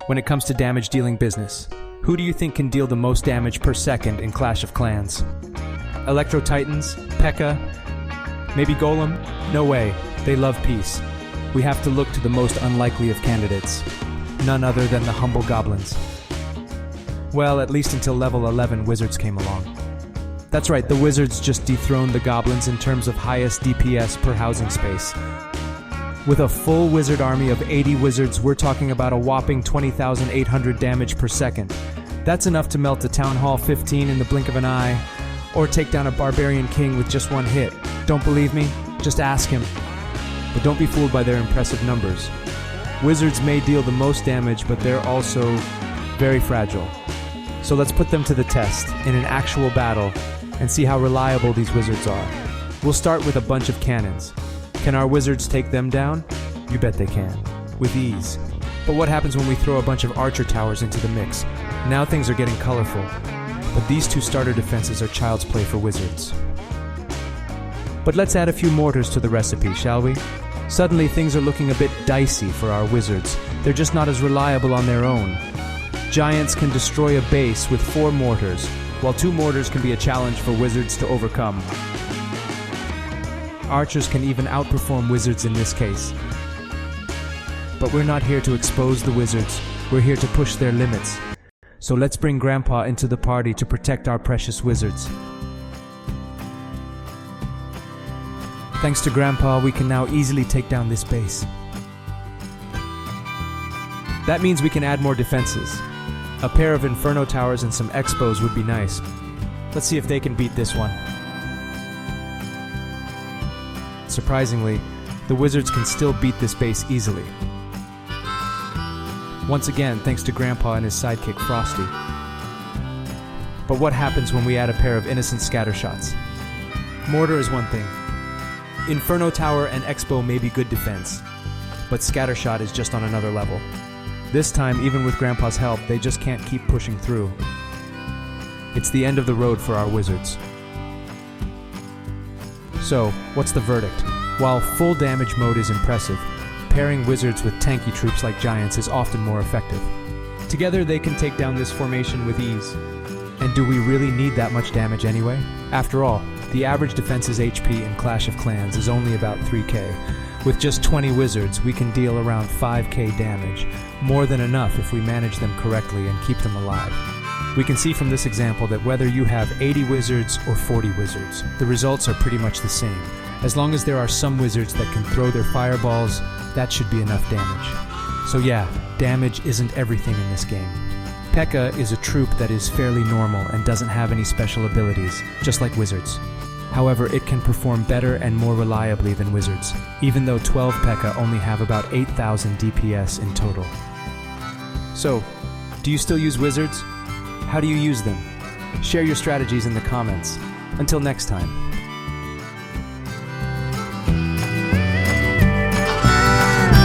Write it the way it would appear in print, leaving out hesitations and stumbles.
when it comes to damage dealing business. Who do you think can deal the most damage per second in Clash of Clans? Electro Titans? P.E.K.K.A? Maybe Golem? No way. They love peace. We have to look to the most unlikely of candidates. None other than the humble goblins. Well, at least until level 11 wizards came along. That's right, the wizards just dethroned the goblins in terms of highest DPS per housing space. With a full wizard army of 80 wizards, we're talking about a whopping 20,800 damage per second. That's enough to melt a Town Hall 15 in the blink of an eye, or take down a barbarian king with just one hit. Don't believe me? Just ask him. But don't be fooled by their impressive numbers. Wizards may deal the most damage, but they're also very fragile. So let's put them to the test in an actual battle and see how reliable these wizards are. We'll start with a bunch of cannons. Can our wizards take them down? You bet they can, with ease. But what happens when we throw a bunch of archer towers into the mix? Now things are getting colorful. But these two starter defenses are child's play for wizards. But let's add a few mortars to the recipe, shall we? Suddenly things are looking a bit dicey for our wizards. They're just not as reliable on their own. Giants can destroy a base with 4 mortars, while 2 mortars can be a challenge for wizards to overcome. Archers can even outperform wizards in this case. But we're not here to expose the wizards, we're here to push their limits. So let's bring Grandpa into the party to protect our precious wizards. Thanks to Grandpa, we can now easily take down this base. That means we can add more defenses. A pair of Inferno Towers and some Expos would be nice. Let's see if they can beat this one. Surprisingly, the wizards can still beat this base easily. Once again, thanks to Grandpa and his sidekick Frosty. But what happens when we add a pair of innocent scattershots? Mortar is one thing. Inferno Tower and Expo may be good defense, but Scattershot is just on another level. This time, even with Grandpa's help, they just can't keep pushing through. It's the end of the road for our wizards. So, what's the verdict? While full damage mode is impressive, pairing wizards with tanky troops like giants is often more effective. Together they can take down this formation with ease. And do we really need that much damage anyway? After all, the average defense's HP in Clash of Clans is only about 3k. With just 20 wizards, we can deal around 5k damage, more than enough if we manage them correctly and keep them alive. We can see from this example that whether you have 80 wizards or 40 wizards, the results are pretty much the same. As long as there are some wizards that can throw their fireballs, that should be enough damage. So yeah, damage isn't everything in this game. P.E.K.K.A is a troop that is fairly normal and doesn't have any special abilities, just like wizards. However, it can perform better and more reliably than wizards, even though 12 P.E.K.K.A only have about 8,000 DPS in total. So, do you still use wizards? How do you use them? Share your strategies in the comments. Until next time.